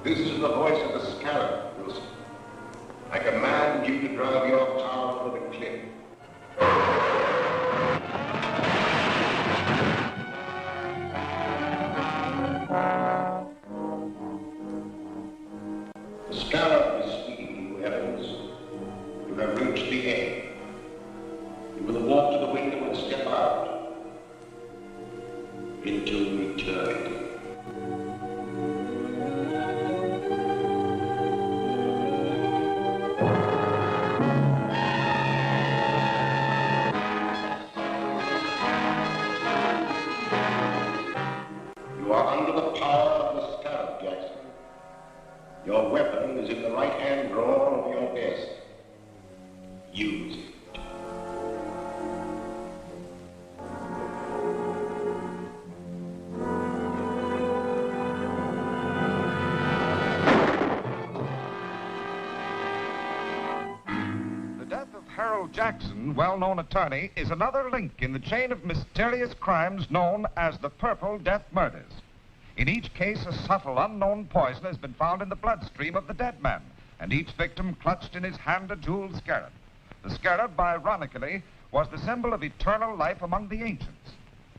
This is the voice of the Scarab, Wilson. I command you to drive your car over the cliff. The Scarab is speaking to you, Evans. You have reached the end. You will walk to the window and step out into eternity. You are under the power of the Scarab, Jackson. Your weapon is in the right-hand drawer of your desk. Use it. Jackson, well-known attorney, is another link in the chain of mysterious crimes known as the Purple Death Murders. In each case, a subtle, unknown poison has been found in the bloodstream of the dead man, and each victim clutched in his hand a jeweled scarab. The scarab, ironically, was the symbol of eternal life among the ancients.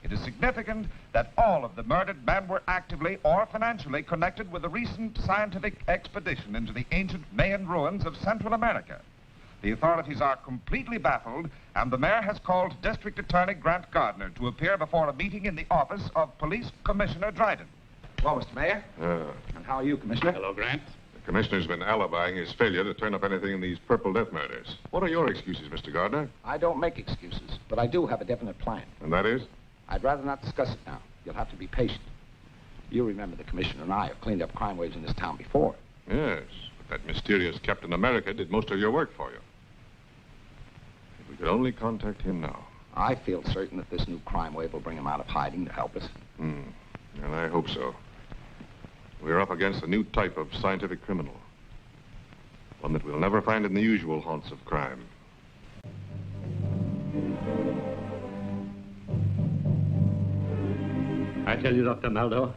It is significant that all of the murdered men were actively or financially connected with a recent scientific expedition into the ancient Mayan ruins of Central America. The authorities are completely baffled, and the mayor has called District Attorney Grant Gardner to appear before a meeting in the office of Police Commissioner Dryden. Well, Mr. Mayor. And how are you, Commissioner? Hello, Grant. The commissioner's been alibying his failure to turn up anything in these Purple Death Murders. What are your excuses, Mr. Gardner? I don't make excuses, but I do have a definite plan. And that is? I'd rather not discuss it now. You'll have to be patient. You remember the commissioner and I have cleaned up crime waves in this town before. Yes, but that mysterious Captain America did most of your work for you. If we could only contact him now. I feel certain that this new crime wave will bring him out of hiding to help us. And I hope so. We're up against a new type of scientific criminal. One that we'll never find in the usual haunts of crime. I tell you, Dr. Maldo,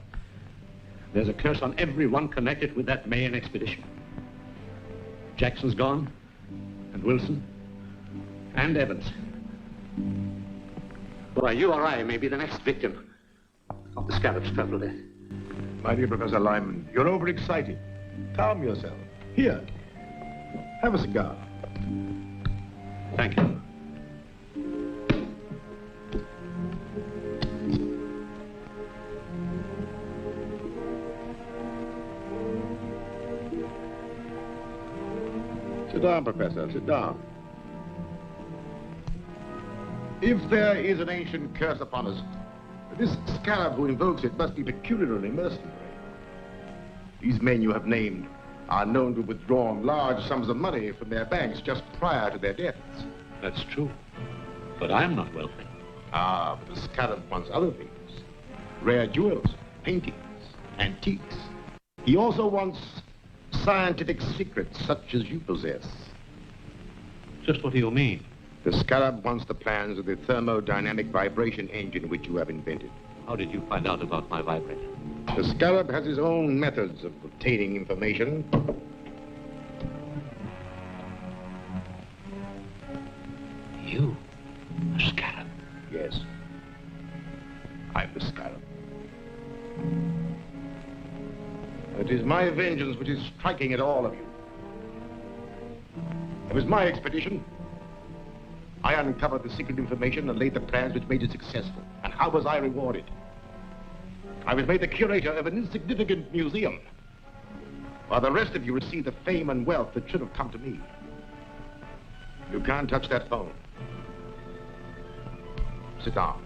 there's a curse on everyone connected with that Mayan expedition. Jackson's gone, and Wilson, and Evans. Why, you or I may be the next victim of the Scarab's Purple Death. My dear Professor Lyman, you're overexcited. Calm yourself. Here, have a cigar. Thank you. Sit down, Professor, sit down. If there is an ancient curse upon us, this Scarab who invokes it must be peculiarly mercenary. These men you have named are known to have withdrawn large sums of money from their banks just prior to their deaths. That's true. But I'm not wealthy. Ah, but the Scarab wants other things. Rare jewels, paintings, antiques. He also wants scientific secrets such as you possess. Just what do you mean? The Scarab wants the plans of the thermodynamic vibration engine which you have invented. How did you find out about my vibrator? The Scarab has his own methods of obtaining information. You? The Scarab? Yes. I'm the Scarab. It is my vengeance which is striking at all of you. It was my expedition. I uncovered the secret information and laid the plans which made it successful. And how was I rewarded? I was made the curator of an insignificant museum, while the rest of you received the fame and wealth that should have come to me. You can't touch that phone. Sit down.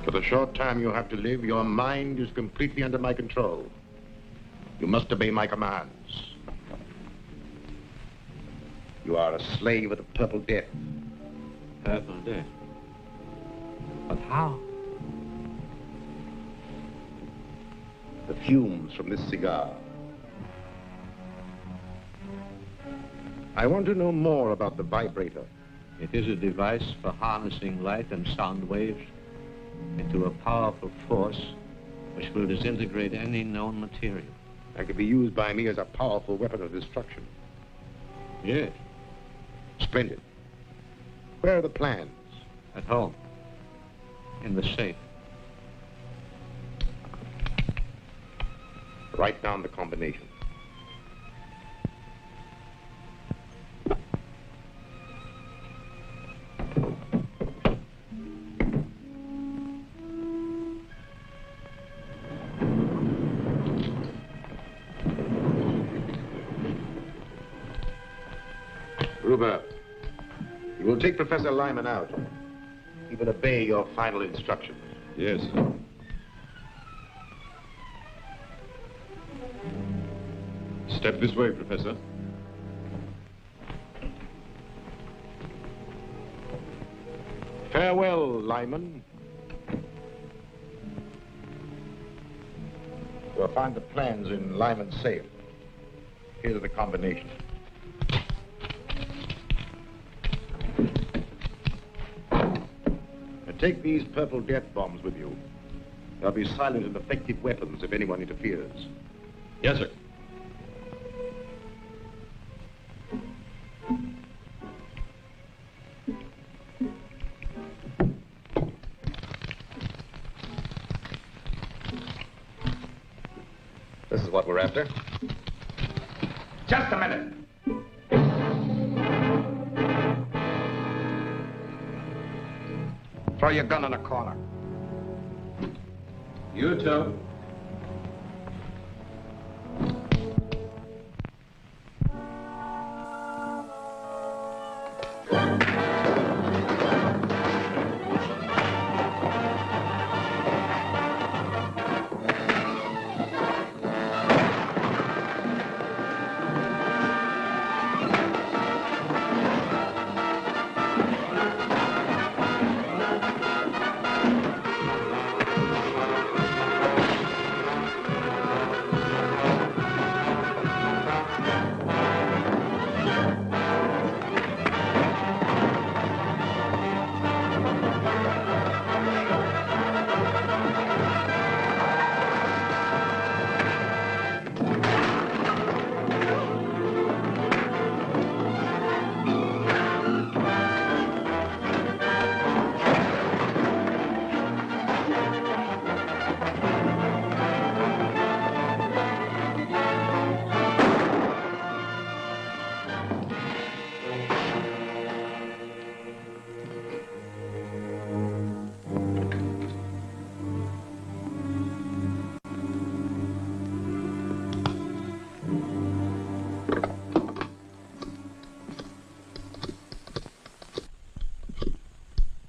For the short time you have to live, your mind is completely under my control. You must obey my commands. You are a slave of the Purple Death. Purple Death? But how? The fumes from this cigar. I want to know more about the vibrator. It is a device for harnessing light and sound waves into a powerful force which will disintegrate any known material. That could be used by me as a powerful weapon of destruction. Yes. Splendid. Where are the plans? At home. In the safe. Write down the combination. Gruber, you will take Professor Lyman out. He will obey your final instructions. Yes. Step this way, Professor. Farewell, Lyman. You'll find the plans in Lyman's safe. Here's the combination. And take these purple death bombs with you. They'll be silent and effective weapons if anyone interferes. Yes, sir. This is what we're after. Just a minute. Throw your gun in a corner. You too.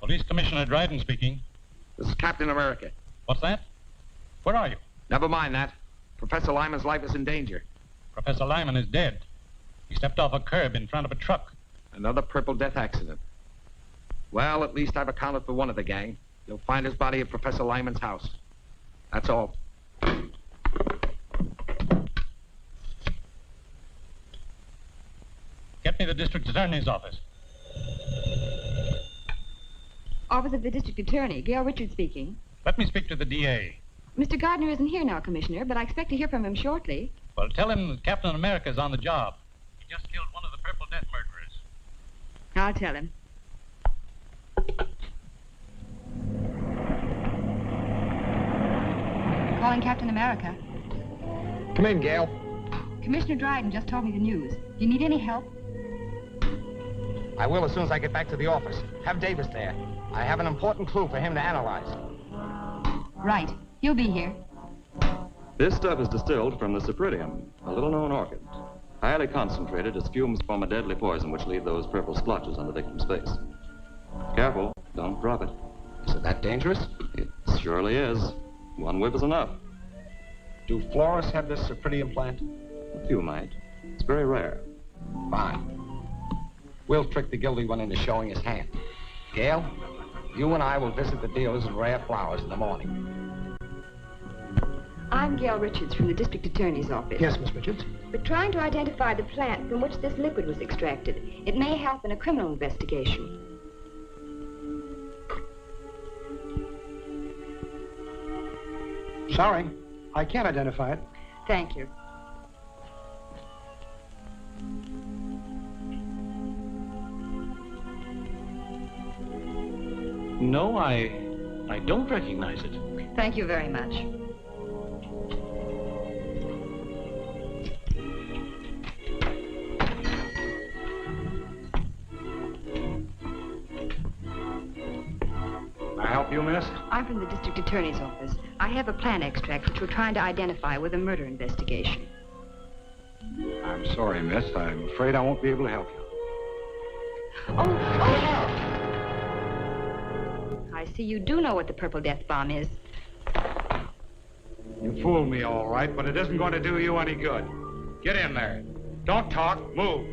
Police Commissioner Dryden speaking. This is Captain America. What's that? Where are you? Never mind that. Professor Lyman's life is in danger. Professor Lyman is dead. He stepped off a curb in front of a truck. Another Purple Death accident. Well, at least I've accounted for one of the gang. You'll find his body at Professor Lyman's house. That's all. Get me the district attorney's office. Office of the District Attorney. Gail Richards speaking. Let me speak to the DA. Mr. Gardner isn't here now, Commissioner, but I expect to hear from him shortly. Well, tell him that Captain America's on the job. He just killed one of the Purple Death murderers. I'll tell him. Calling Captain America. Come in, Gail. Commissioner Dryden just told me the news. Do you need any help? I will as soon as I get back to the office. Have Davis there. I have an important clue for him to analyze. Right. He'll be here. This stuff is distilled from the cypripedium, a little-known orchid. Highly concentrated as fumes form a deadly poison which leave those purple splotches on the victim's face. Careful, don't drop it. Is it that dangerous? It surely is. One whiff is enough. Do florists have this cypripedium plant? A few might. It's very rare. Fine. We'll trick the guilty one into showing his hand. Gail, you and I will visit the dealers in rare flowers in the morning. I'm Gail Richards from the District Attorney's office. Yes, Miss Richards. We're trying to identify the plant from which this liquid was extracted. It may help in a criminal investigation. Sorry, I can't identify it. Thank you. No, I don't recognize it. Thank you very much. Can I help you, miss? I'm from the district attorney's office. I have a plan extract which we're trying to identify with a murder investigation. I'm sorry, miss. I'm afraid I won't be able to help you. Oh! I see you do know what the Purple Death Bomb is. You fooled me, all right, but it isn't going to do you any good. Get in there. Don't talk. Move.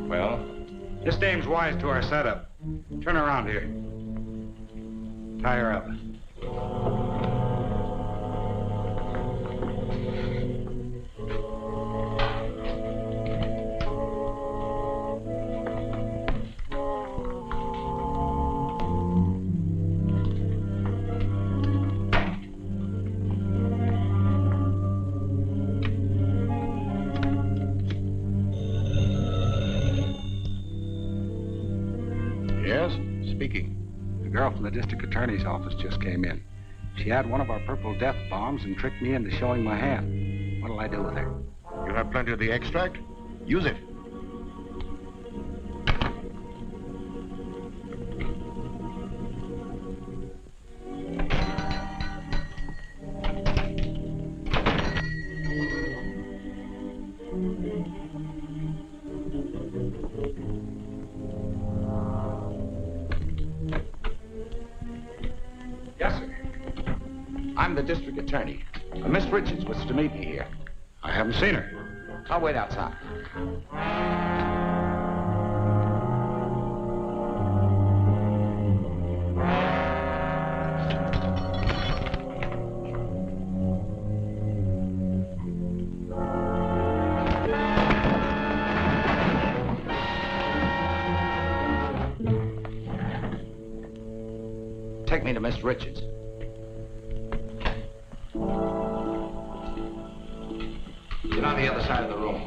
Well, this dame's wise to our setup. Turn around here. Tie her up. Yes, speaking. The girl from the district attorney's office just came in. She had one of our Purple Death bombs and tricked me into showing my hand. What'll I do with her? You have plenty of the extract? Use it. Yes, sir. I'm the district attorney. Miss Richards was to meet me here. I haven't seen her. I'll wait outside. Take me to Miss Richards. Get on the other side of the room.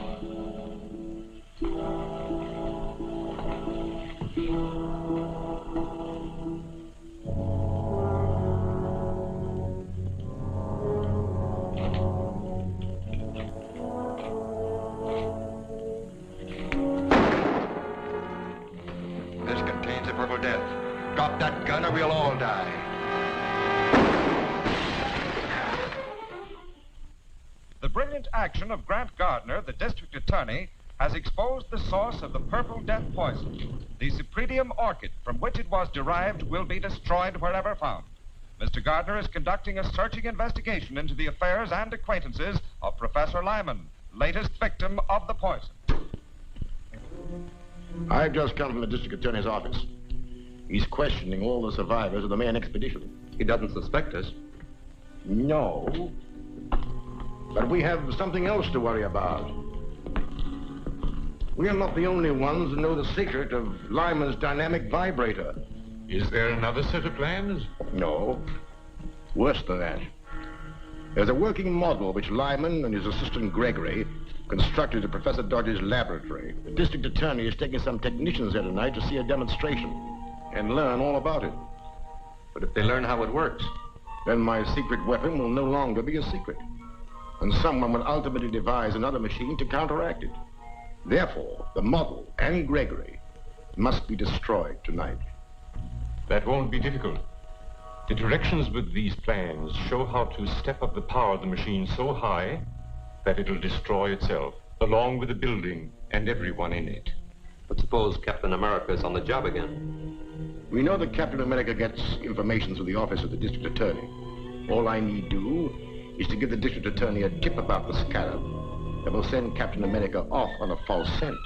This contains the Purple Death. Drop that gun or we'll all die. The brilliant action of Grant Gardner, the district attorney, has exposed the source of the Purple Death poison. The Cypripedium orchid from which it was derived will be destroyed wherever found. Mr. Gardner is conducting a searching investigation into the affairs and acquaintances of Professor Lyman, latest victim of the poison. I've just come from the district attorney's office. He's questioning all the survivors of the main expedition. He doesn't suspect us. No. But we have something else to worry about. We are not the only ones who know the secret of Lyman's dynamic vibrator. Is there another set of plans? No. Worse than that. There's a working model which Lyman and his assistant Gregory constructed at Professor Dodge's laboratory. The district attorney is taking some technicians there tonight to see a demonstration and learn all about it. But if they learn how it works, Then my secret weapon will no longer be a secret. And someone will ultimately devise another machine to counteract it. Therefore, the model and Gregory must be destroyed tonight. That won't be difficult. The directions with these plans show how to step up the power of the machine so high that it'll destroy itself, along with the building and everyone in it. but suppose Captain America is on the job again. We know that Captain America gets information through the office of the district attorney. All I need do is to give the district attorney a tip about the Scarab that will send Captain America off on a false scent.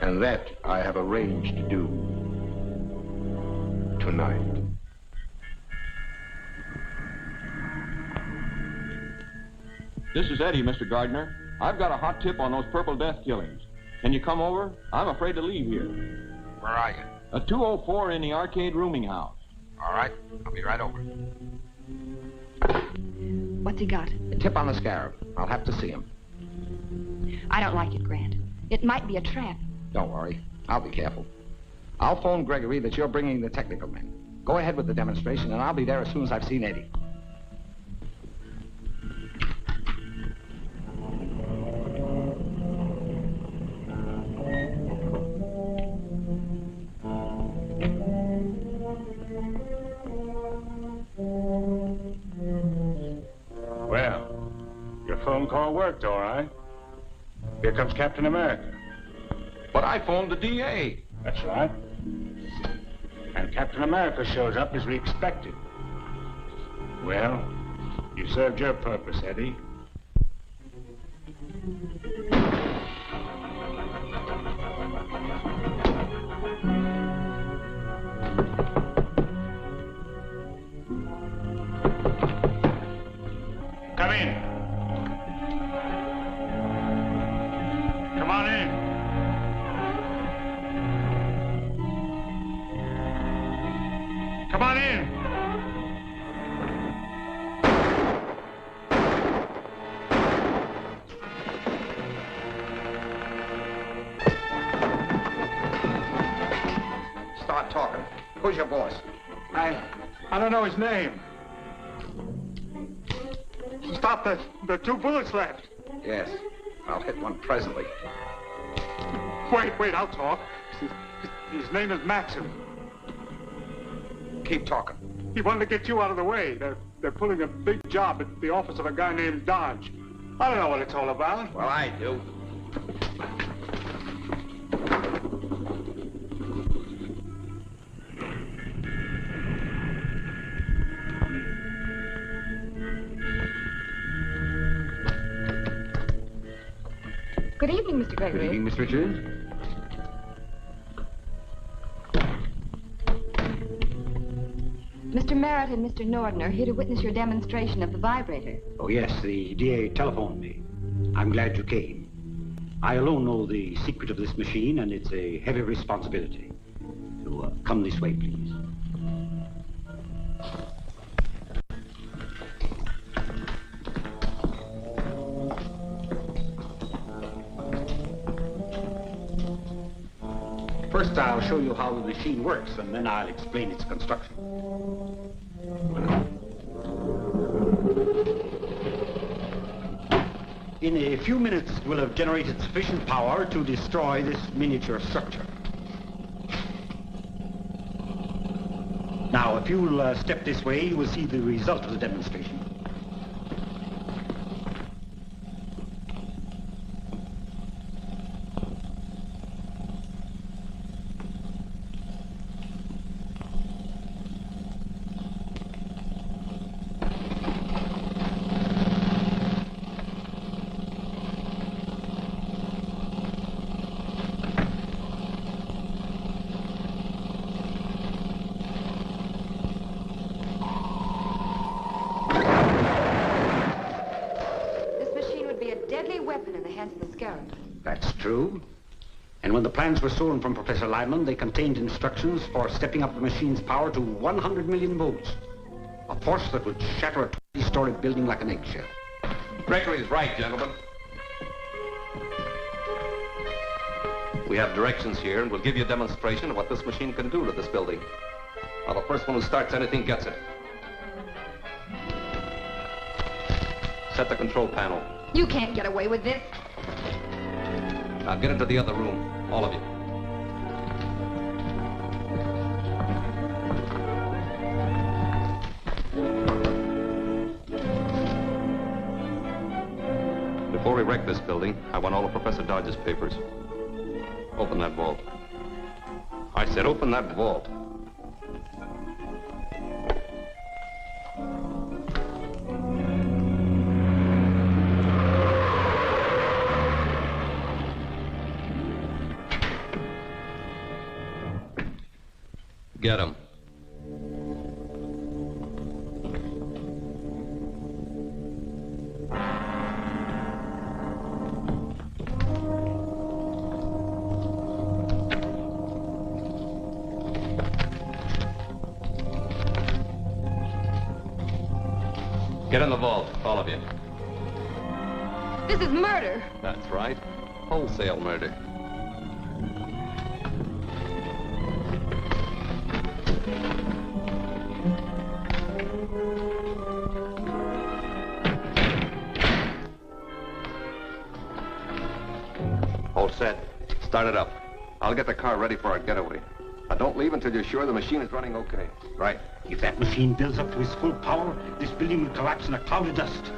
And that I have arranged to do tonight. This is Eddie, Mr. Gardner. I've got a hot tip on those Purple Death killings. Can you come over? I'm afraid to leave here. Where are you? A 204 in the arcade rooming house. All right, I'll be right over. What's he got? A tip on the Scarab. I'll have to see him. I don't like it, Grant. It might be a trap. Don't worry. I'll be careful. I'll phone Gregory that you're bringing the technical men. Go ahead with the demonstration, and I'll be there as soon as I've seen Eddie. Well, your phone call worked, all right. Here comes Captain America. But I phoned the DA. That's right. And Captain America shows up as we expected. Well, you served your purpose, Eddie. Come in. Come on in. Come on in. Start talking. Who's your boss? I don't know his name. Stop the 2 bullets left. Yes. I'll hit one presently. Wait, I'll talk. His name is Maxim. Keep talking. He wanted to get you out of the way. They're pulling a big job at the office of a guy named Dodge. I don't know what it's all about. Well, I do. Good evening, Mr. Gregory. Good evening, Miss Richards. Mr. Merritt and Mr. Norden are here to witness your demonstration of the vibrator. Oh, yes, the DA telephoned me. I'm glad you came. I alone know the secret of this machine, and it's a heavy responsibility. So come this way, please. First, I'll show you how the machine works, and then I'll explain its construction. In a few minutes, we'll have generated sufficient power to destroy this miniature structure. Now, if you'll step this way, you will see the result of the demonstration. That's true. And when the plans were stolen from Professor Lyman, they contained instructions for stepping up the machine's power to 100 million volts. A force that would shatter a 20-story building like an eggshell. Gregory's right, gentlemen. We have directions here, and we'll give you a demonstration of what this machine can do to this building. Now, the first one who starts anything gets it. Set the control panel. You can't get away with this. Now get into the other room, all of you. Before we wreck this building, I want all of Professor Dodge's papers. Open that vault. I said open that vault. Get him. Get in the vault, all of you. This is murder. That's right. Wholesale murder. All set. Start it up. I'll get the car ready for our getaway. Now, don't leave until you're sure the machine is running okay. Right. If that machine builds up to its full power, this building will collapse in a cloud of dust.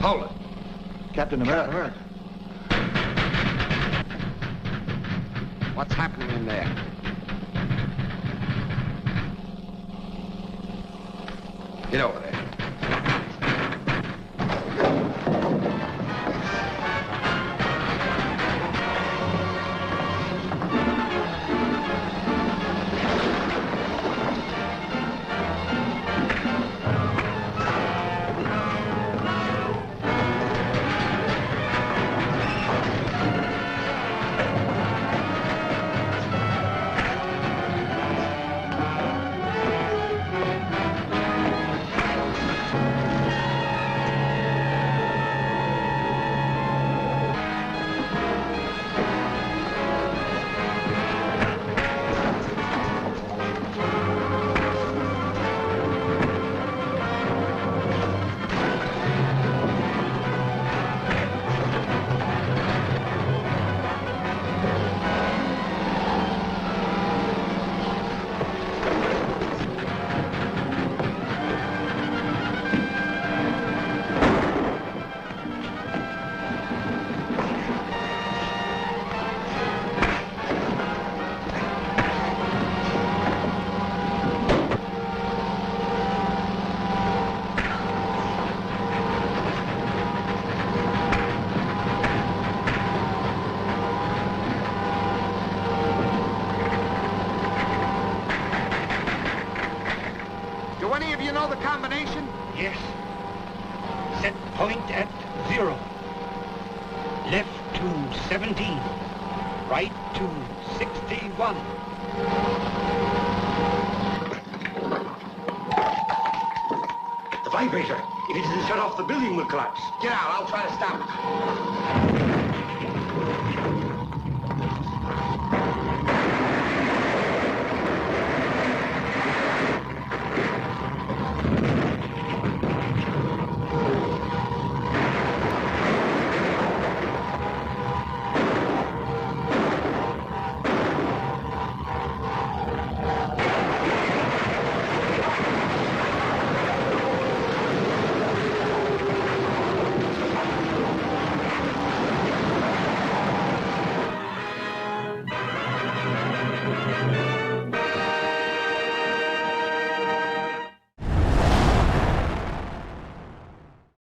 Hold it. Captain America. What's happening in there? Get over there. Do any of you know the combination? Yes. Set point at 0. Left to 17. Right to 61. The vibrator. If it isn't shut off, the building will collapse. Get out. I'll try to stop it.